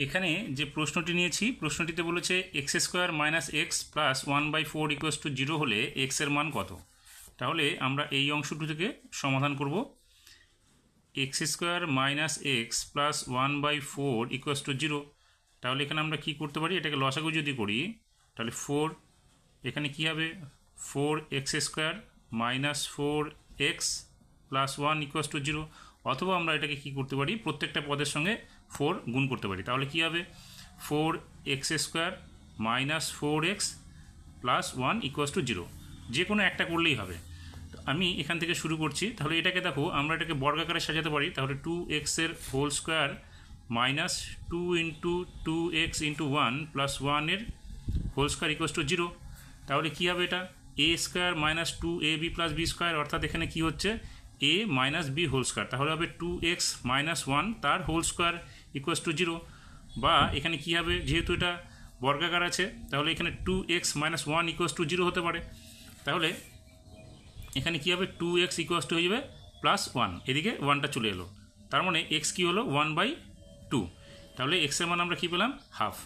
এখানে যে প্রশ্নটি নিয়েছি প্রশ্নটিতে বলেছে x square minus x plus 1/4 equals to 0 হলে এক্স এর মান কত। তাহলে আমরা এই অংশটি থেকে সমাধান করব। X square minus x plus 1/4 equals to 0। তাহলে এখানে আমরা কি করতে পারি, এটাকে লসাগু যদি করি তাহলে 4, এখানে কি হবে 4x square minus 4x plus 1 equals to 0। অথবা আমরা এটাকে কি করতে পারি, প্রত্যেকটা পদের সঙ্গে 4 গুণ করতে পারি। তাহলে কি হবে 4x square minus 4x plus 1 equals to 0। যে কোনো একটা করলেই হবে। আমি এখান থেকে শুরু করছি। তাহলে এটাকে দেখো, আমরা এটাকে বর্গাকারে সাজাতে পারি। তাহলে 2x এর whole square minus 2 into 2x into 1 plus 1 এর হোল স্কোয়ার ইকুয়ালস টু 0। তাহলে কী হবে, এটা A square minus 2ab plus B square, অর্থাৎ এখানে কী হচ্ছে A minus B whole square. তাহলে হবে 2x মাইনাস 1 তার হোল স্কোয়ার ইকুয়ালস টু 0। বা এখানে কী হবে, যেহেতু এটা বর্গাকার আছে তাহলে এখানে 2x মাইনাস 1 ইকুয়ালস টু 0 হতে পারে। তাহলে এখানে কী হবে 2x ইকুয়ালস টু হয়ে যাবে প্লাস 1, এদিকে 1টা চলে এলো। তার মানে এক্স কী হলো 1/2। তাহলে এক্সের মান আমরা কী পেলাম, হাফ।